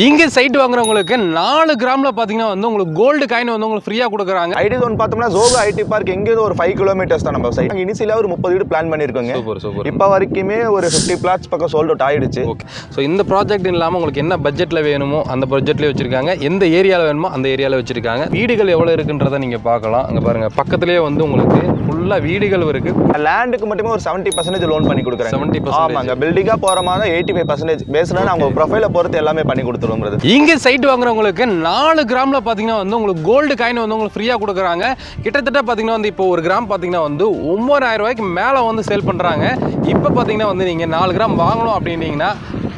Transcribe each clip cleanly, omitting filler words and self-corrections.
இங்கே சைட் வாங்குறவங்களுக்கு 4 கிராம்ல பாத்தீங்கன்னா வந்து உங்களுக்கு கோல்டு காயின் வந்து உங்களுக்கு ஃப்ரீயா கொடுக்குறாங்க. ஐடி ஜோன் பார்த்தோம்னா ஜோகோ ஐடி பார்க் எங்கேயும் ஒரு 5 கிலோமீட்டர்ஸ் தான் நம்ம சைட். இனிஷியலா ஒரு 30 வீடு பிளான் பண்ணிருக்கோங்க. சூப்பர். இப்போ வரைக்குமே ஒரு 50 பிளாட்ஸ் பக்கம் சோல்ட் அவுட் ஆயிடுச்சு. ஓகே. ஸோ இந்த ப்ராஜெக்ட் இல்லாமல் உங்களுக்கு என்ன பட்ஜெட்ல வேணுமோ அந்த பட்ஜெட்லேயே வச்சிருக்காங்க, எந்த ஏரியாவில் வேணுமோ அந்த ஏரியாவில் வச்சிருக்காங்க. வீடுகள் எவ்வளோ இருக்குன்றதை நீங்க பார்க்கலாம். அங்கே பாருங்க பக்கத்துலேயே வந்து உங்களுக்கு ஃபுல்லா வீடுகள் இருக்கு. லேண்டுக்கு மட்டுமே ஒரு 70% லோன் பண்ணி கொடுக்குறாங்க. 70%. ஆமாங்க. பில்டிங்கா போற மாதிரி 85% பேஸ்டான அவங்க ப்ரொஃபைலை பொறுத்து எல்லாமே பண்ணி கொடுத்துருவோம். இங்கே சைட் வாங்குறவங்களுக்கு 4 கிராம்ல பாத்தீங்கன்னா வந்து உங்களுக்கு கோல்டு காயின் வந்து உங்களுக்கு ஃப்ரீயா கொடுக்குறாங்க. கிட்டத்தட்ட பாத்தீங்கன்னா வந்து இப்போ ஒரு கிராம் பாத்தீங்கன்னா வந்து 9000 ரூபாய்க்கு மேல வந்து சேல் பண்றாங்க. இப்போ பாத்தீங்கன்னா வந்து நீங்க 4 கிராம் வாங்கணும் அப்படின்னீங்கன்னா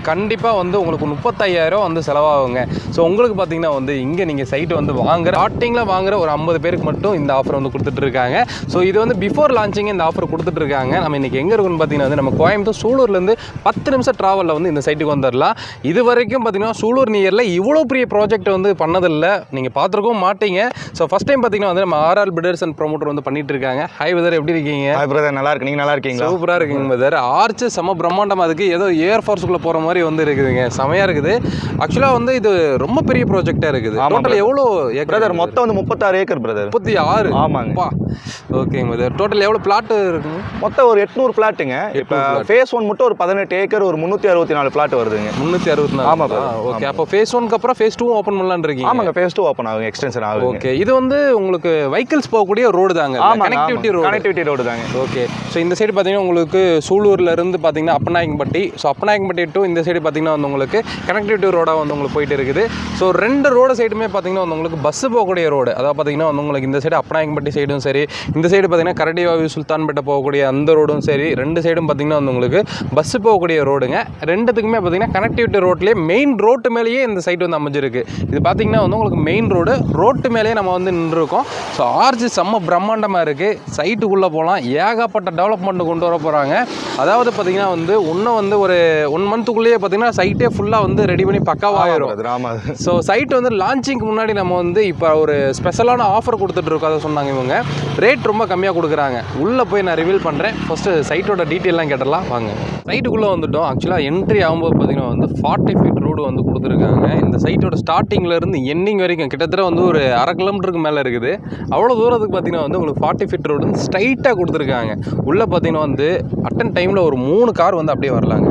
கண்டிப்பாக வந்து உங்களுக்கு 35,000 வந்து செலவாகுங்க. ஸோ உங்களுக்கு பார்த்தீங்கன்னா வந்து இங்கே நீங்கள் சைட்டு வந்து ஸ்டார்டிங்கில் வாங்குற ஒரு 50 பேருக்கு மட்டும் இந்த ஆஃபர் வந்து கொடுத்துட்ருக்காங்க. ஸோ இது வந்து பிஃபோர் லான்ச்சிங் இந்த ஆஃபர் கொடுத்துட்ருக்காங்க. நம்ம இன்றைக்கி எங்கே இருக்குன்னு பார்த்தீங்கன்னா வந்து நம்ம கோயம்புத்தூர் சூலூர்லேருந்து 10 நிமிஷம் ட்ராவலில் வந்து இந்த சைட்டுக்கு வந்துடலாம். இது வரைக்கும் பார்த்தீங்கன்னா சூலூர் நியரில் இவ்வளோ பெரிய ப்ராஜெக்ட் வந்து பண்ணதில்லை, நீங்கள் பார்த்துருக்கவும் மாட்டீங்க. ஸோ ஃபஸ்ட் டைம் பார்த்தீங்கன்னா வந்து நம்ம ஆர்ஆர் பில்டர்ஸ் அண்ட் ப்ரொமோட்டர் வந்து பண்ணிட்டு இருக்காங்க. ஹாய் பிரதர், எப்படி இருக்கீங்க? ஹாய் பிரதர், நல்லா இருக்கு. நீங்கள் நல்லா இருக்கீங்களா? சூப்பராக இருக்குங்க பிரதர். ஆர்ச்சு செம்ம பிரம்மாண்டமாக இருக்குது, ஏதோ ஏர் ஃபோர்ஸுக்குள்ளே போகிற மாதிரி வந்து இருக்குதுங்க, செமையாக இருக்குது. ஆக்சுவலாக வந்து இது ரொம்ப பெரிய ப்ராஜெக்டாக இருக்குது. டோட்டல் எவ்வளோ பிரதர்? மொத்தம் வந்து 36 ஏக்கர் பிரதர். 36? ஆமாங்க. ஓகேங்க பிரதர். டோட்டல் எவ்வளோ பிளாட் இருக்குங்க? மொத்தம் ஒரு 800 பிளாட்டுங்க. இப்போ ஃபேஸ் 1 மட்டும் ஒரு 18 ஏக்கர் ஒரு 364 பிளாட் வருதுங்க. 364? ஆமாம். ஓகே. அப்போ ஃபேஸ் 1க்கு அப்புறம் ஃபேஸ் 2 ஓப்பன் பண்ணலான்னு இருக்கீங்க? ஆமாங்க. ஃபேஸ் 2 ஓப்பன் ஆகும், எக்ஸ்டென்ஷன் ஆகும். ஓகே. இது வந்து உங்களுக்கு வெஹிக்கிள்ஸ் போகக்கூடிய ரோடு தாங்க, கனெக்டிவிட்டி ரோடு தாங்க. ஓகே. ஸோ இந்த சைடு பார்த்தீங்கன்னா உங்களுக்கு சூலூர்ல இருந்து பார்த்தீங்கன்னா அப்பநாயக்கன்பட்டி, ஸோ அப்பநாயக்கன்பட்டி டு இந்த சைடு பார்த்தீங்கன்னா வந்து உங்களுக்கு கனெக்டிவிட்டி ரோடாக வந்து உங்களுக்கு போயிட்டு இருக்குது. ஸோ 2 ரோடு சைடுமே பார்த்தீங்கன்னா வந்து உங்களுக்கு பஸ்ஸு போகக்கூடிய ரோடு. அதாவது பார்த்தீங்கன்னா வந்து உங்களுக்கு இந்த சைடு அப்பநாயக்கன்பட்டி சைடும் சரி, இந்த சைடு பார்த்தீங்கன்னா கரடிவாவி சுல்தான்பேட்டை போகக்கூடிய அந்த ரோடும் சரி, 2 சைடும் பார்த்தீங்கன்னா வந்து உங்களுக்கு பஸ்ஸு போகக்கூடிய ரோடுங்க. 2த்துக்குமே பார்த்தீங்கன்னா கனெக்டிவிட்டி ரோட்லேயே மெயின் ரோட்டு மேலேயே இந்த சைட் வந்து அமைஞ்சிருக்கு. இது பார்த்தீங்கன்னா வந்து உங்களுக்கு மெயின் ரோட்டு மேலேயே நம்ம வந்து நின்றுருக்கோம். ஸோ ஆர்ஜி செம்ம பிரம்மாண்டமாக இருக்குது. சைட்டுக்குள்ளே போகலாம், ஏகப்பட்ட டெவலப்மெண்ட் கொண்டு வர போகிறாங்க. அதாவது பார்த்தீங்கன்னா வந்து இன்னும் வந்து ஒரு 1 மந்த்துக்குள்ளேயே பார்த்தீங்கன்னா சைட்டே ஃபுல்லாக வந்து ரெடி பண்ணி பக்காவாயிரும். ஸோ சைட் வந்து லான்ச்சிங்க்கு முன்னாடி நம்ம வந்து இப்போ ஒரு ஸ்பெஷலான ஆஃபர் கொடுத்துட்ருக்கோம். அதை சொன்னாங்க இவங்க. ரேட் ரொம்ப கம்மியாக கொடுக்குறாங்க. உள்ளே போய் நான் ரிவீல் பண்ணுறேன். ஃபஸ்ட்டு சைட்டோட டீட்டெயிலாம் கேட்டலாம் வாங்க. சைட்டுக்குள்ளே வந்துட்டோம். ஆக்சுவலாக என்ட்ரி ஆகும்போது பார்த்தீங்கன்னா வந்து 40 ஃபீட் ரோடு வந்து கொடுத்துருக்காங்க. இந்த சைட்டோட ஸ்டார்டிங்லேருந்து எண்டிங் வரைக்கும் கிட்டத்தட்ட வந்து ஒரு 1/2 கிலோமீட்டருக்கு மேலே இருக்குது. அவ்வளோ தூரத்துக்கு பார்த்தீங்கன்னா வந்து உங்களுக்கு 40 ஃபீட் ரோடு வந்து ஸ்ட்ரைட்டாக கொடுத்துருக்காங்க. உள்ளே பார்த்தீங்கன்னா வந்து அட்டன் டைமில் ஒரு 3 கார் வந்து அப்படியே வரலாங்க.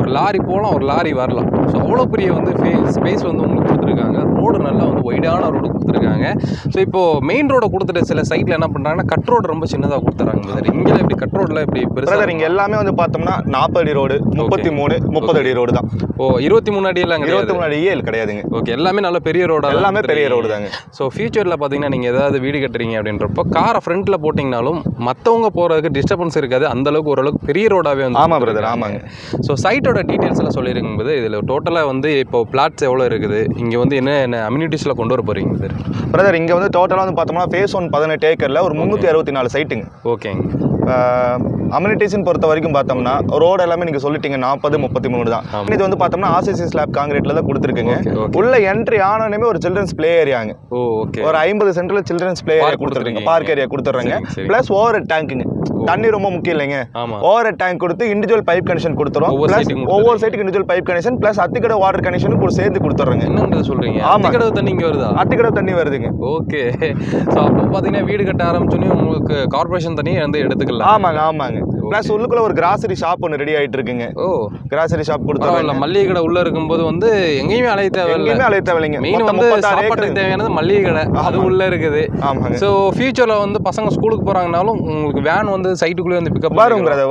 ஒரு லாரி போகலாம், ஒரு லாரி வரலாம். ஸோ அவ்வளோ பெரிய வந்து ஸ்பேஸ் வந்து உங்களுக்கு கொடுத்துருக்காங்க. ரோடு நல்லா வந்து ஒய்டான ரோடு கொடுத்துருக்காங்க. ஸோ இப்போது மெயின் ரோடை கொடுத்துட்டு சில சைட்டில் என்ன பண்ணுறாங்கன்னா கட் ரோடு ரொம்ப சின்னதாக கொடுத்துறாங்க. இங்கே இப்படி கட் ரோடில் இப்படி பெருசாக இங்கே எல்லாமே வந்து பார்த்தோம்னா 40 அடி ரோடு, 33, 30 அடி ரோடு தான். ஓ, 23 அடியெல்லாம் 23 அடியே கிடையாதுங்க. ஓகே. எல்லாமே நல்ல பெரிய ரோடு, எல்லாமே பெரிய ரோடு தாங்க. ஸோ ஃபியூச்சரில் பார்த்தீங்கன்னா நீங்கள் ஏதாவது வீடு கட்டுறீங்க அப்படின்றப்போ காரை ஃப்ரண்ட்டில் போட்டிங்கனாலும் மற்றவங்க போகிறதுக்கு டிஸ்டர்பன்ஸ் இருக்காது. அந்தளவுக்கு ஓரளவுக்கு பெரிய ரோடாகவே வந்து. ஆமாம் பிரதர், ஆமாங்க. ஸோ சைட்டோட டீட்டெயில்ஸ் எல்லாம் சொல்லியிருக்கும்போது இதில் டோட்டலாக வந்து இப்போ பிளாட்ஸ் எவ்வளோ இருக்குது, இங்கே வந்து என்ன அம்யூனிட்டிஸில் கொண்டு வர போகிறீங்க சார்? பிரதர் இங்கே வந்து டோட்டலாக வந்து பார்த்தோம்னா ஃபேஸ் 1 18 ஏக்கரில் ஒரு 364 சைட்டுங்க. ஓகேங்க. அம்யூனிட்டிஸ்ன்னு பொறுத்த வரைக்கும் பார்த்தோம்னா ரோடு எல்லாமே நீங்கள் சொல்லிட்டீங்க 40, 33 தான். இது வந்து பார்த்தோம்னா ஆர்சிசி ஸ்லாப் காங்கிரீட்டில் தான் கொடுத்துருக்குங்க. உள்ள என்ட்ரி ஆனோடனே ஒரு சில்ட்ரன்ஸ் பிளே ஏரியாங்க. ஒரு 50 சென்டரில் சில்ட்ரன்ஸ் பிளே ஏரியா கொடுத்துருங்க, பார்க் ஏரியா கொடுத்துட்றாங்க. ப்ளஸ் ஓவர் டேங்க்குங்க. தண்ணி ரொம்ப முக்கியம் இல்லைங்க. ஓவர் டேங்க் கொடுத்து இண்டிவிஜுவல் பைப் கனெக்ஷன் கொடுத்துரும். ப்ளஸ் ஒவ்வொரு சைட்டுக்கு individual pipe connection plus Athikadavu water connection கூட சேர்த்து கொடுத்துட்றாங்க. என்ன சொல்றீங்க? அத்திக்கடை தண்ணி இங்கே வருதா? அத்திக்கடை தண்ணி வருதுங்க. ஓகே. ஸோ அப்போ பார்த்தீங்கன்னா வீடு கட்ட ஆரம்பிச்சோன்னே உங்களுக்கு கார்பரேஷன் தண்ணி வந்து எடுத்துக்கலாம். ஆமாங்க. ப்ளஸ் உள்ளுக்குள்ள ஒரு கிராசரி ஷாப் ஒன்று ரெடி ஆகிட்டு இருக்குங்க. ஓ, கிராசரி ஷாப் கொடுத்துருவாங்க. மல்லிகை கடை உள்ள இருக்கும்போது வந்து எங்கேயுமே அலைய தேவையில்லைங்க. மெயின் வந்து சாப்பாட்டுக்கு தேவையானது மல்லிகை கடை, அது உள்ள இருக்குது. ஆமாங்க. ஸோ ஃபியூச்சரில் வந்து பசங்க ஸ்கூலுக்கு போகிறாங்கனாலும் உங்களுக்கு வேன் வந்து சைட்டுக்குள்ளே வந்து பிக்கப்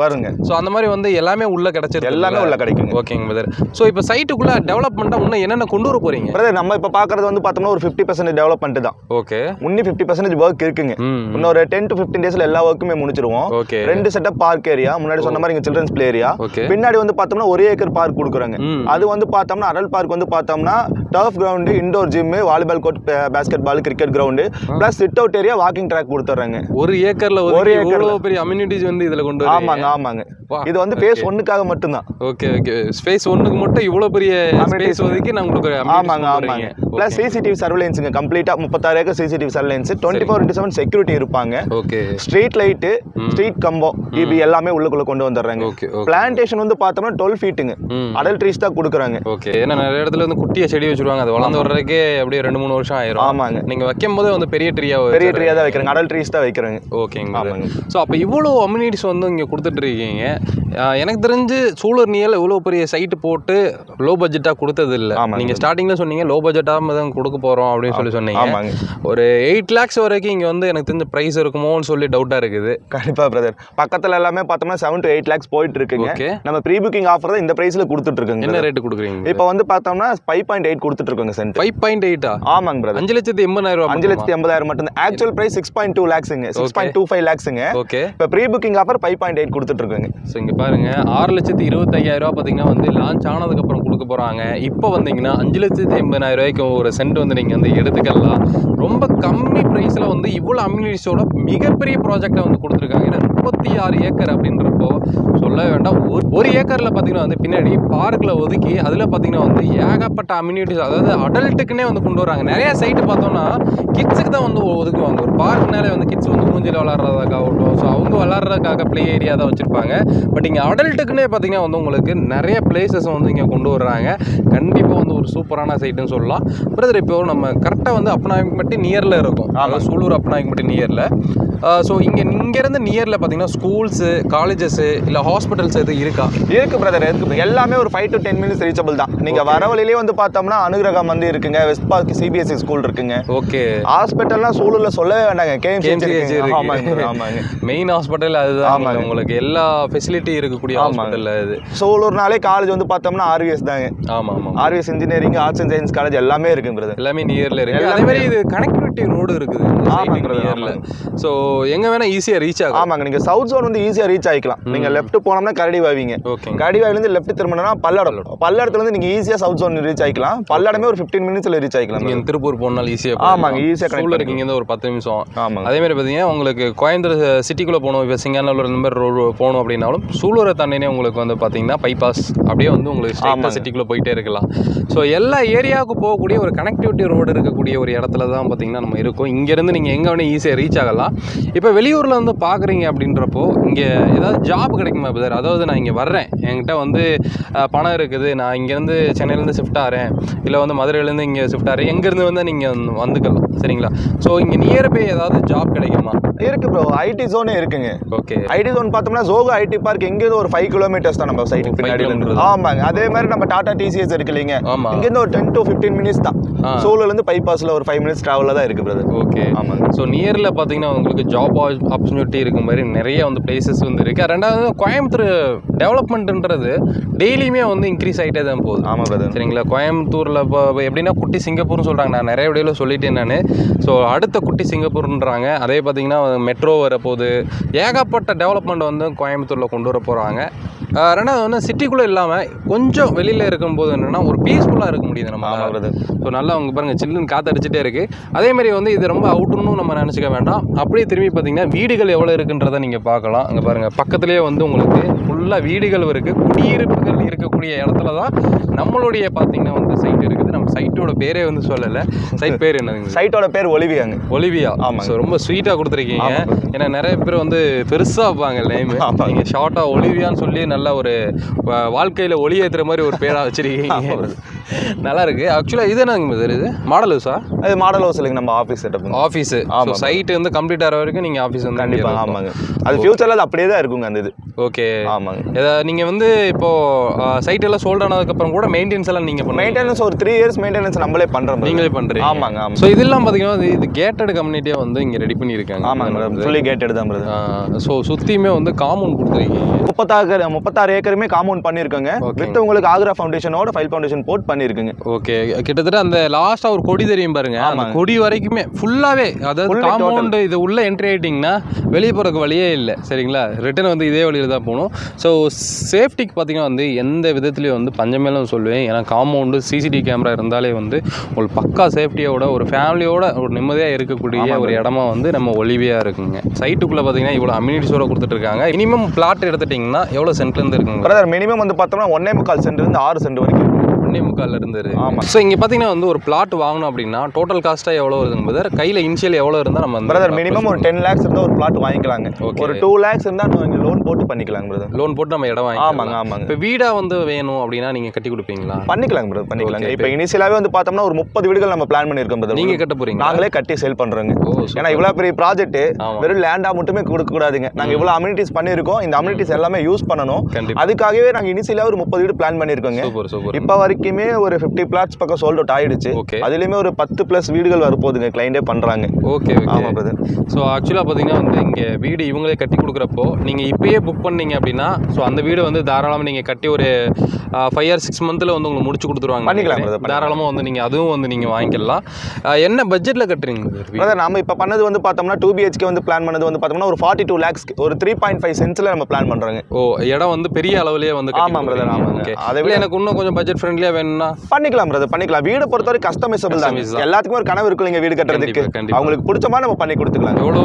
வருங்க. ஸோ அந்த மாதிரி வந்து எல்லாமே உள்ள கிடைச்சிருக்கு, எல்லாமே உள்ள கிடைக்கும். ஓகேங்க பிரதர். ஸோ இப்போ சைட்டுக்குள்ள டெவலப்மெண்ட்டாக இன்னும் என்னென்ன கொண்டு வர போறீங்க பிரதர்? நம்ம இப்போ பார்க்கறது வந்து பார்த்தோம்னா ஒரு 50% டெவலப்மெண்ட் தான். ஓகே. இன்னும் 50% ஒர்க் இருக்குங்க. இன்னொரு 10 to 15 டேஸ்ல எல்லா ஒர்க்குமே முடிச்சிருவோம். 2 செட்டப் பார்க் ஏரியா, முன்னாடி சொன்ன மாதிரி இங்க சில்ட்ரன்ஸ் பிளே ஏரியா, பின்னாடி வந்து பார்த்தோம்னா 1 ஏக்கர் பார்க் கொடுக்குறாங்க. அது வந்து பார்த்தோம்னா அடல்ட் பார்க் வந்து பார்த்தோம்னா turf ground, indoor gym, volleyball court, basketball, cricket ground, plus sit out area, walking track கொடுத்துறாங்க. 1 ஏக்கர்ல இவ்வளவு பெரிய அம்யூனிட்டிஸ் வந்து இதுல கொண்டு வராங்க. ஆமாங்க. இது வந்து ஃபேஸ் 1க்காக மட்டும் தான். ஓகே. ஃபேஸ் 1க்கு மட்டும் இவ்வளவு பெரிய ஸ்பேஸ் ஒதுக்கி நான் உங்களுக்கு. ஆமாங்க. பிளஸ் சிசிடிவி சர்வேலன்ஸ்ங்க கம்ப்ளீட்டா 36 ஏக்கர் சிசிடிவி சர்வேலன்ஸ், 24/7 செக்யூரிட்டி இருப்பாங்க. ஓகே. ஸ்ட்ரீட் லைட், ஸ்ட்ரீட் கம்போ, இது எல்லாமே உள்ளுக்குள்ள கொண்டு வந்துடுறாங்க. பிளான்டேஷன் வந்து பார்த்தோம்னா 12 ஃபீட்டுங்க, அடல் ட்ரீஸ் தான் கொடுக்குறாங்க. ஓகே, ஏன்னா நிறைய இடத்துல வந்து குட்டியை செடி வச்சிருவாங்க, அது வளர்ந்து வர்றதுக்கே அப்படியே 2-3 வருஷம் ஆயிரும். ஆமாங்க, நீங்க வைக்கும் போது வந்து பெரிய ட்ரீயா தான் வைக்கிறாங்க, அடல் ட்ரீஸ் தான் வைக்கிறாங்க. ஓகேங்க. ஆமாங்க. ஸோ அப்போ இவ்வளோ அம்யூனிட்டிஸ் வந்து இங்கே கொடுத்துட்டு இருக்கீங்க. எனக்கு தெரிஞ்சு சூலூர் நியல் இவ்வளோ பெரிய சைட்டு போட்டு லோ பட்ஜெட்டாக கொடுத்தது இல்லை. நீங்கள் ஸ்டார்டிங்கில் சொன்னீங்க லோ பட்ஜெட்டாக தான் கொடுக்க போகிறோம் அப்படின்னு சொல்லி சொன்னீங்க. ஒரு 8 lakhs வரைக்கும் இங்கே வந்து எனக்கு தெரிஞ்ச ப்ரைஸ் இருக்குமோன்னு சொல்லி டவுட்டாக இருக்குது. கண்டிப்பாக பிரதர், பக்கத்தில் எல்லாமே பார்த்தோம்னா 7 to 8 lakhs போயிட்டு இருக்குங்க. நம்ம ப்ரீ புக்கிங் ஆஃபர் தான் இந்த ப்ரைஸில் கொடுத்துட்டு இருக்கோங்க. என்ன ரேட்டு கொடுக்குறீங்க இப்போ வந்து பார்த்தோம்னா 5.8 கொடுத்துட்டு இருக்கோங்க சென்ட். 5.8? ஆமாங்க பிரதர், 5,80,000. 5,80,000 மட்டும் தான். ஆக்சுவல் பிரைஸ் 6.2 lakhsங்க, 6.25 lakhsங்க. ஓகே, இப்போ ப்ரீ புக்கிங் ஆஃபர் 5.8 கொடுத்துட்டு இருக்கோங்க. ஸோ இங்கே பாருங்க, 6,25,000 பார்த்தீங்கன்னா வந்து லான்ச் ஆனதுக்கப்புறம் கொடுக்க போகிறாங்க. இப்போ வந்தீங்கன்னா 5,80,000 ஒரு சென்ட் வந்து நீங்கள் வந்து எடுத்துக்கலாம். ரொம்ப கம்மி ப்ரைஸில் வந்து இவ்வளோ அம்யூனிட்டிஸோட மிகப்பெரிய ப்ராஜெக்டை வந்து கொடுத்துருக்காங்க. ஏன்னா 36 ஏக்கர் அப்படின்றப்போ சொல்ல வேண்டாம். ஒரு ஏக்கரில் பார்த்தீங்கன்னா வந்து பின்னாடி பார்க்கில் ஒதுக்கி அதில் பார்த்தீங்கன்னா வந்து ஏகப்பட்ட அம்யூனிட்டிஸ், அதாவது அடல்ட்டுக்குன்னே வந்து கொண்டு வராங்க. நிறைய சைட்டு பார்த்தோம்னா கிட்ஸுக்கு தான் வந்து ஒதுக்குவாங்க. ஒரு பார்க்னாலே வந்து கிட்ஸ் வந்து மூஞ்சில் விளாட்றதுக்காகட்டும், ஸோ அவங்க விளாட்றதுக்காக ப்ளே ஏரியா தான் வச்சுருப்பாங்க. பட் இங்கே அடல்ட்டுக்குன்னே பார்த்தீங்கன்னா வந்து உங்களுக்கு நிறைய பிளேசஸ் வந்து இங்கே கொண்டு வர்றாங்க. கண்டிப்பாக வந்து ஒரு சூப்பரான சைட்டுன்னு சொல்லலாம். பிரதர், இப்போ நம்ம கரெக்டாக வந்து அப்பநாயக்கன்பட்டி நியரில் இருக்கும், அதாவது சூலூர் அப்பநாயக்கன்பட்டி நியரில். ஸோ இங்கேருந்து நியரில் பார்த்தீங்கன்னா ஸ்கூல்ஸு, காலேஜஸ்ஸு இல்லை ஹாஸ்பிட்டல்ஸ் எது இருக்கா? இருக்குது பிரதர், இருக்குது. எல்லாமே ஒரு 5 to 10 minutes ரீச்சபிள் தான். நீங்கள் வர வழியிலே வந்து பார்த்தோம்னா அனுகிரகம் வந்து இருக்குங்க, வெஸ்ட் பார்க் சிபிஎஸ்சி ஸ்கூல் இருக்குங்க. ஓகே, ஹாஸ்பிட்டல்லாம் சூலூரில் சொல்லவே வேண்டாங்க, கேஎம்சிஹெச். ஆமாங்க, மெயின் ஹாஸ்பிட்டல் அதுதான். உங்களுக்கு எல்லா ஃபெசிலிட்டி இருக்கக்கூடிய ஹாஸ்பிட்டல் இது. சூலூர்னாலே காலேஜ் வந்து பார்த்தோம்னா ஆர்விஎஸ் தாங்க. ஆமாம், RVS engineering, arts and science college எல்லாமே இருக்குது பிரதர். எல்லாமே நியரில் இருக்குது. அதே மாதிரி இது கனெக்டிவிட்டி ரோடு இருக்குது நியரில். ஸோ எங்கே வேணால் ஈஸியாக ரீச் ஆகும். ஆமாங்க, நீங்கள் சவுத் ஜோன் வந்து ஈஸியாக ரீச் ஆகிக்கலாம். நீங்கள் லெஃப்ட் போனோம்னா கரடிவாவிங்க, கரடிவாவிலேருந்து லெஃப்ட் திரும்பினா பல்லடத்துலேருந்து நீங்கள் ஈஸியாக சவுத் ஜோன் ரீச் ஆகிக்கலாம். பல்லடமே ஒரு 15 minutes ரீச் ஆகிக்கலாம். நீங்கள் திருப்பூர் போனால் ஈஸியாக. ஆமாங்க, ஈஸியாக கனெக்ட் இருக்கீங்க ஒரு 10 நிமிஷம். ஆமாம், அதே மாதிரி பார்த்தீங்கன்னா உங்களுக்கு கோயம்புத்தூர் சிட்டிக்குள்ளே போகணும், இப்போ சிங்காநல்லூர் இந்த மாதிரி ரோடு போகணும் அப்படின்னாலும் சூலூரை தாண்டினே உங்களுக்கு வந்து பார்த்தீங்கன்னா பைபாஸ் அப்படியே வந்து உங்களுக்கு ஸ்ட்ரெயிட்டாக சிட்டிக்குள்ளே போயிட்டே இருக்கலாம். ஸோ எல்லா ஏரியாவுக்கு போகக்கூடிய ஒரு கனெக்டிவிட்டி ரோடு இருக்கக்கூடிய ஒரு இடத்துல தான் பார்த்தீங்கன்னா நம்ம இருக்கோம். இங்கேருந்து நீங்கள் எங்கே வேணால் ஈஸியாக ரீச் ஆகலாம். இப்போ வெளியூரில் வந்து பார்க்குறீங்க அப்படின்றப்போ இங்கே ஏதாவது ஜாப் கிடைக்குமா சார்? அதாவது நான் இங்கே வர்றேன், என்கிட்ட வந்து பணம் இருக்குது, நான் இங்கேருந்து சென்னையிலேருந்து ஷிஃப்ட் ஆகிறேன், இல்லை வந்து மதுரையிலேருந்து இங்கே ஷிஃப்ட் ஆகிறேன், எங்கேருந்து வந்து நீங்கள் வந்துக்கலாம், சரிங்களா? ஸோ இங்கே நியர்பை ஏதாவது ஜாப் கிடைக்குமா? இருக்கு ப்ரோ, ஐடி ஜோனே இருக்குங்க. ஓகே, ஐடி ஜோன் பார்த்தோம்னா ஜோகோ ஐடி பார்க் எங்கேருந்து ஒரு 5 kilometers தான் நம்ம சைட்டுக்கு பின்னாடி. ஆமாங்க, அதே மாதிரி நம்ம டாடா டிசிஎஸ் இருக்கு இல்லைங்க, இங்கேருந்து ஒரு 10 to 15 minutes தான். சூலூர்லேருந்து பைபாஸில் ஒரு 5 minutes ட்ராவலில் தான் இருக்குது பிரதர். ஓகே, ஆமாங்க. ஸோ நியரில் பார்த்தீங்கன்னா உங்களுக்கு ஜாப் ஆப்பர்ச்சுனிட்டி இருக்க மாதிரி நிறைய வந்து பிளேசஸ் வந்து இருக்குது. ரெண்டாவது கோயம்புத்தூர் டெவலப்மெண்ட்டுன்றது டெய்லியுமே வந்து இன்க்ரீஸ் ஆகிட்டே தான் போகுது. ஆமாம் பிரதர், சரிங்களா? கோயம்புத்தூரில் இப்போ எப்படின்னா குட்டி சிங்கப்பூர்னு சொல்கிறாங்க, நான் நிறைய வீடியோவில் சொல்லிட்டேன் நான். ஸோ அடுத்த குட்டி சிங்கப்பூர்ன்றாங்க. அதே பார்த்தீங்கன்னா மெட்ரோ வரப்போகுது, ஏகப்பட்ட டெவலப்மெண்ட் வந்து கோயம்புத்தூரில் கொண்டு வர போகிறாங்க. ரெண்டாவது வந்து சிட்டிக்குள்ளே இல்லாமல் கொஞ்சம் வெளியில் இருக்கும்போது என்னென்னா ஒரு பீஸ்ஃபுல்லாக இருக்க முடியுது நம்ம. ஸோ நல்லா அவங்க பாருங்கள், சில்லுன்னு காற்று அடிச்சுட்டே இருக்குது. அதேமாதிரி வந்து இது ரொம்ப அவுட்டுன்னு நம்ம நினச்சிக்க வேண்டாம். அப்படியே திரும்பி பார்த்தீங்கன்னா வீடுகள் எவ்வளோ இருக்குன்றதை நீங்கள் பார்க்கலாம். அங்கே பாருங்கள், பக்கத்துலேயே வந்து உங்களுக்கு ஃபுல்லாக வீடுகள் இருக்குது, குடியிருப்புகள் இருக்கக்கூடிய இடத்துல தான் நம்மளுடைய பார்த்தீங்கன்னா வந்து சைட் இருக்குது. நம்ம சைட்டோட பேரே வந்து சொல்லலை, சைட் பேர் என்னதுங்க? சைட்டோட பேர் ஒலிவியாங்க. ஒலிவியா. ஆமாம், ஸோ ரொம்ப ஸ்வீட்டாக கொடுத்துருக்கீங்க. ஏன்னா நிறைய பேர் வந்து பெருசாக வைப்பாங்க நேம், நீங்கள் ஷார்ட்டாக ஒலிவியான்னு சொல்லி நல்லா ஒரு வாழ்க்கையில் ஒளி ஏற்றுற மாதிரி ஒரு பேராக வச்சிருக்கீங்க. நல்லா இருக்கு. ஆக்சுவலாக இது என்னங்க சார்? இது மாடல் ஹவுஸா? அது மாடல் ஹவுஸ் இல்லைங்க, நம்ம ஆஃபீஸ் செட்டப். ஆஃபீஸு சைட் வந்து கம்ப்ளீட் ஆகிற வரைக்கும் நீங்கள் ஆஃபீஸ் வந்து கண்டிப்பாக. ஆமாங்க, அது ஃபியூச்சரில் அது அப்படியே தான் இருக்குங்க அந்த இது. ஓகே, ஆமாங்க. நீங்கள் வந்து இப்போது சைட் எல்லாம் சோல்ட் ஆனதுக்கப்புறம் கூட மெயின்டெனன்ஸ் எல்லாம் நீங்கள் பண்ணுங்க. மெயின்டெனன்ஸ் ஒரு 3 years மெயின்டெனன்ஸ் நம்மளே பண்ணுறோம். நீங்களே பண்ணுறீங்க? ஆமாங்க, ஆமாம். ஸோ இதெல்லாம் பார்த்தீங்கன்னா இது கேட்டட் கம்யூனிட்டியாக வந்து இங்கே ரெடி பண்ணியிருக்காங்க. ஆமாங்க மேடம், ஃபுல்லி கேட்டட் தான் பிரதர். ஸோ சுற்றியுமே வந்து காம்பவுண்ட் கொடுத்துருக்கீங்க. 36 ஏக்கருமே காம்பவுண்ட் பண்ணியிருக்கோங்க. வித் உங்களுக்கு ஆக்ரா ஃபவுண்டேஷனோட ஃபைல் ஃபவுண்டேஷன் போட் பண்ணியிருக்குங்க. ஓகே, கிட்டத்தட்ட அந்த லாஸ்ட்டாக ஒரு கொடி தெரியும் பாருங்க, அந்த கொடி வரைக்குமே ஃபுல்லாகவே, அதாவது காம்பவுண்டு இது உள்ளே என்ட்ரி ஆகிட்டிங்கன்னா வெளியே போகிறதுக்கு வழியே இல்லை, சரிங்களா? ரிட்டர்ன் வந்து இதே வழியில் தான் போகணும். ஸோ சேஃப்டிக்கு பார்த்தீங்கன்னா வந்து எந்த விதத்துலேயும் வந்து பஞ்சமேலும் சொல்லுவேன். ஏன்னா காம்பவுண்டு சிசிடிவி கேமரா இருந்தாலே வந்து உங்களுக்கு பக்கா சேஃப்டியோட ஒரு ஃபேமிலியோட ஒரு நிம்மதியாக இருக்கக்கூடிய ஒரு இடமா வந்து நம்ம ஒலிவியாக இருக்குங்க. சைட்டுக்குள்ளே பார்த்தீங்கன்னா இவ்வளோ அம்யூனிட்டிஸோட கொடுத்துட்ருக்காங்க. மினிமம் பிளாட் எடுத்துட்டிங்கன்னா எவ்வளோ சென்ட்லேருந்து இருக்குங்க? பிரதர் மினிமம் வந்து பார்த்தோம்னா 1.25 சென்ட்லேருந்து 6 சென்ட் வரைக்கும். 1.25 இருந்து. ஆமாம். ஸோ இங்கே பார்த்தீங்கன்னா வந்து ஒரு பிளாட் வாங்கணும் அப்படின்னா டோட்டல் காஸ்ட்டாக எவ்வளோ வருதுங்க பிரதர்? கையில் இனிஷியல் எவ்வளோ இருந்தால் நம்ம பிரதர் மினிமம் ஒரு 10 lakhs இருந்தால் ஒரு பிளாட் வாங்கிக்கலாங்க. ஒரு 2 lakhs இருந்தால் நம்ம லோன் போட்டு பண்ணிக்கலாங்க பிரதர். லோன் போட்டு நம்ம இடம் வாங்கிக்கலாம். ஆமாங்க ஆமாங்க. இப்போ வீடாக வந்து வேணும் அப்படின்னா நீங்கள் கட்டி கொடுப்பீங்களா? பண்ணிக்கலாங்க பிரதர், பண்ணிக்கலாங்க. இப்போ இனிஷியலாகவே வந்து பார்த்தோம்னா ஒரு 30 வீடுகள் நம்ம பிளான் பண்ணியிருக்கோம் பிரதர். நீங்கள் கட்ட போகிறீங்க? நாங்களே கட்டி சேல் பண்ணுறோங்க. ஏன்னா இவ்வளோ பெரிய ப்ராஜெக்ட் வெறும் லேண்டாக மட்டுமே கொடுக்கக்கூடாதுங்க. நாங்கள் இவ்வளோ அம்யூனிட்டிஸ் பண்ணியிருக்கோம். இந்த அம்யூனிட்டிஸ் எல்லாமே யூஸ் பண்ணணும். அதுக்காகவே நாங்கள் இனிஷியலாக ஒரு 30 வீடு பிளான் பண்ணியிருக்கோங்க. இப்போ வரைக்குமே ஒரு 50 plots பக்கம் சோல்ட் அவுட் ஆயிடுச்சு. அதுலேயுமே ஒரு 10+ வீடுகள் வரப்போகுதுங்க, கிளைண்டே பண்ணுறாங்க. ஓகே ஆமாம் பிரதர். ஸோ ஆக்சுவலாக பார்த்தீங்கன்னா வந்து இங்கே வீடு இவங்களே கட்டி கொடுக்குறப்போ நீங்கள் இப்போயே புக் பண்ணீங்க அப்படின்னா ஸோ அந்த வீடு வந்து தாராளமாக நீங்கள் கட்டி ஒரு 5 or 6 months வந்து உங்களுக்கு முடிச்சு கொடுத்துருவாங்க. பண்ணிக்கலாம் தாராளமாக வந்து நீங்கள் அதுவும் வந்து நீங்கள் வாங்கிக்கலாம். என்ன பட்ஜெட்டில் கட்டுறீங்க பிரதர்? நம்ம இப்போ பண்ணது வந்து பார்த்தோம்னா 2 BHK வந்து பிளான் பண்ணது வந்து பார்த்தோம்னா ஒரு 42 lakhs ஒரு 3.5 cents நம்ம பிளான் பண்ணுறோங்க. இடம் வந்து பெரிய அளவுலேயே வந்து. ஆமாம் பிரதர். ஆமாங்க. அதை விட எனக்கு இன்னும் கொஞ்சம் பட்ஜெட் ஃப்ரெண்ட்லியாக வேணும்னா பண்ணிக்கலாம் பிரதர், பண்ணிக்கலாம். வீடு பொறுத்தவரை கஸ்டமைசபிள் தான். எல்லாத்துக்குமே ஒரு கனவு இருக்கும் வீடு கட்டுறதுக்கு. அவங்களுக்கு பிடிச்ச மாதிரி நம்ம பண்ணி கொடுத்துக்கலாம். எவ்வளோ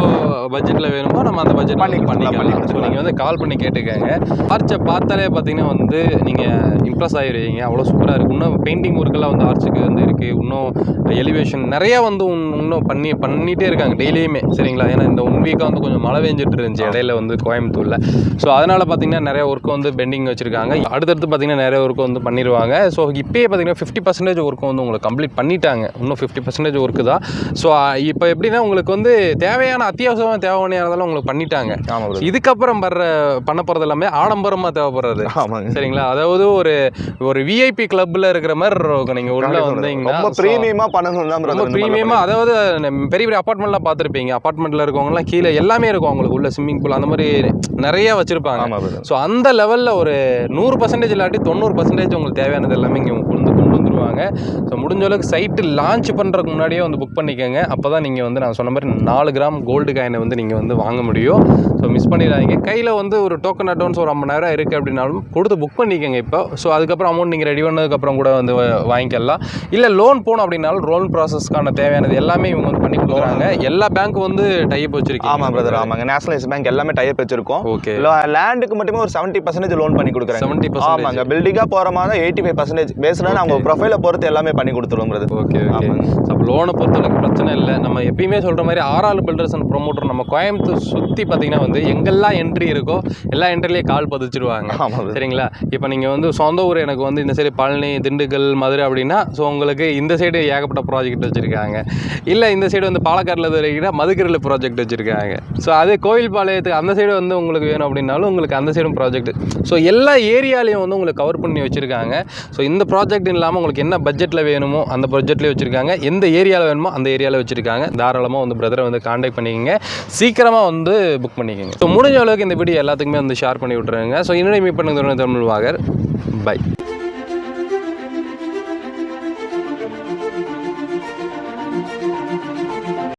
பட்ஜெட்டில் வேணுமோ நம்ம அந்த பட்ஜெட் பண்ணிக்கலாம். ஸோ நீங்கள் வந்து கால் பண்ணி கேட்டுக்கங்க. ஆர்ச்சை பார்த்தாலே பார்த்தீங்கன்னா வந்து நீங்கள் இம்ப்ரெஸ் ஆகிடுவீங்க. அவ்வளோ சூப்பராக இருக்குது. இன்னும் பெயிண்டிங் ஒர்க்கெல்லாம் வந்து ஆர்ச்சுக்கு வந்து இருக்குது. இன்னும் எலிவேஷன் நிறையா வந்து இன்னும் பண்ணிகிட்டே இருக்காங்க டெய்லியுமே. சரிங்களா? ஏன்னா இந்த 1 week வந்து கொஞ்சம் மழை பெஞ்சிட்டு இருந்துச்சு இடையில வந்து கோயம்புத்தூரில். ஸோ அதனால் பார்த்தீங்கன்னா நிறைய ஒர்க்கு வந்து பெண்டிங் வச்சுருக்காங்க. அடுத்தடுத்து பார்த்தீங்கன்னா நிறைய ஒர்க்கு வந்து பண்ணிடுவாங்க. ஸோ இப்போயே பார்த்தீங்கன்னா 50% ஒர்க்கு வந்து உங்களுக்கு கம்ப்ளீட் பண்ணிட்டாங்க. இன்னும் 50% ஒர்க்கு தான். ஸோ இப்போ எப்படின்னா உங்களுக்கு வந்து தேவையான அத்தியாவசியமாக தேவையானதெல்லாம் உங்களுக்கு பண்ணிட்டாங்க. இதுக்கப்புறம் பண்ண போகிறது எல்லாமே ஆடம்பரமாக தேவைப்படுறது. சரிங்களா? அதாவது ஒரு விஐபி கிளப்பில் இருக்கிற மாதிரி இருக்கும். நீங்கள் உள்ளே வந்தீங்கன்னா ரொம்ப ப்ரீமியமாக பண்ணணும் தான். ரொம்ப ப்ரீமியமாக, அதாவது பெரிய பெரிய அப்பார்ட்மெண்ட்லாம் பார்த்துருப்பீங்க. அப்பார்ட்மெண்ட்டில் இருக்கவங்கலாம் கீழே எல்லாமே இருக்கும். அவங்களுக்கு உள்ள ஸ்விம்மிங் பூல் அந்த மாதிரி நிறையா வச்சுருப்பாங்க. ஸோ அந்த லெவலில் ஒரு 100% இல்லாட்டி 90% உங்களுக்கு தேவையானது எல்லாமே இங்கே கொண்டு வந்துருவாங்க. ஸோ முடிஞ்ச அளவுக்கு சைட்டு லான்ச் பண்ணுறதுக்கு முன்னாடியே வந்து புக் பண்ணிக்கோங்க. அப்போ தான் நீங்கள் வந்து நான் சொன்ன மாதிரி 4 கிராம் கோல்டு காயினை வந்து நீங்கள் வந்து வாங்க முடியும். ஸோ மிஸ் பண்ணிடாதீங்க. கையில் வந்து ஒரு டோக்கன் அட்வான்ஸ் ஒரு 50,000 இருக்குது அப்படின்னாலும் கொடுத்து புக் பண்ணிக்கோங்க இப்போ. ஸோ அதுக்கப்புறம் அமௌண்ட் நீங்கள் ரெடி பண்ணதுக்கப்புறம் கூட வந்து வாங்கிக்கலாம். இல்லை லோன் போகணும் அப்படின்னாலும் லோன் ப்ராசஸ்க்கான தேவையானது எல்லாமே இவங்க வந்து பண்ணி கொடுக்குறாங்க. எல்லா பேங்க்கும் வந்து டைப் வச்சிருக்கீங்க. ஆமாம் பிரதர், ஆமாங்க. நேஷனலைஸ் பேங்க் எல்லாமே டைப் வச்சிருக்கோம். ஓகே. லேண்டுக்கு மட்டுமே ஒரு 70% லோன் பண்ணி கொடுக்குறாங்க. 70%? ஆமாங்க. பில்டிங்காக போகிற மாதிரி 85% பேசுனா அவங்க ப்ரொஃபைலை பொறுத்து எல்லாமே பண்ணி கொடுத்துருவோம் பிரதர். Okay okay. அப்போ லோனை பொறுத்தளவுக்கு பிரச்சனை இல்லை. நம்ம எப்பயுமே சொல்கிற மாதிரி ஆர்ஆர் பில்டர்ஸ் அண்ட் ப்ரொமோட்டர் நம்ம கோயம்புத்தூர் சுற்றி பார்த்தீங்கன்னா வந்து எங்கெல்லாம் என்ட்ரி இருக்கோ எல்லா என்ட்ரிலேயே கால் பதிச்சிருவாங்க. சரிங்களா? இப்போ நீங்கள் வந்து சொந்த ஊர் எனக்கு வந்து இந்த சைடு பழனி, திண்டுக்கல், மதுரை அப்படின்னா ஸோ உங்களுக்கு இந்த சைடு ஏகப்பட்ட ப்ராஜெக்ட் வச்சுருக்காங்க. இல்லை இந்த சைடு வந்து பாலக்காட்டில் வரைக்கிட்டா மதுக்கரையில் ப்ராஜெக்ட் வச்சுருக்காங்க. ஸோ அதே கோயில்பாளையத்துக்கு அந்த சைடு வந்து உங்களுக்கு வேணும் அப்படின்னாலும் உங்களுக்கு அந்த சைடும் ப்ராஜெக்ட். ஸோ எல்லா ஏரியாலையும் வந்து உங்களுக்கு கவர் பண்ணி வச்சுருக்காங்க. ஸோ இந்த ப்ராஜெக்ட் இல்லாமல் உங்களுக்கு என்ன பட்ஜெட்டில் வேணுமோ அந்த பட்ஜெட்லேயே வச்சுருக்காங்க. எந்த ஏரியாவில் வேணுமோ அந்த ஏரியாவில் வச்சுருக்காங்க. தாராளமாக வந்து பிரதரை வந்து கான்டாக்ட் பண்ணிக்கோங்க. சீக்கிரமாக வந்து புக் பண்ணிக்கோங்க. ஸோ முடிஞ்ச அளவுக்கு இந்த வீடியோ எல்லாத்துக்குமே வந்து ஷேர் பண்ணி விட்ருங்க. ஸோ இன்னும் மீட் பண்ணுங்க தமிழ் வாகர். பை.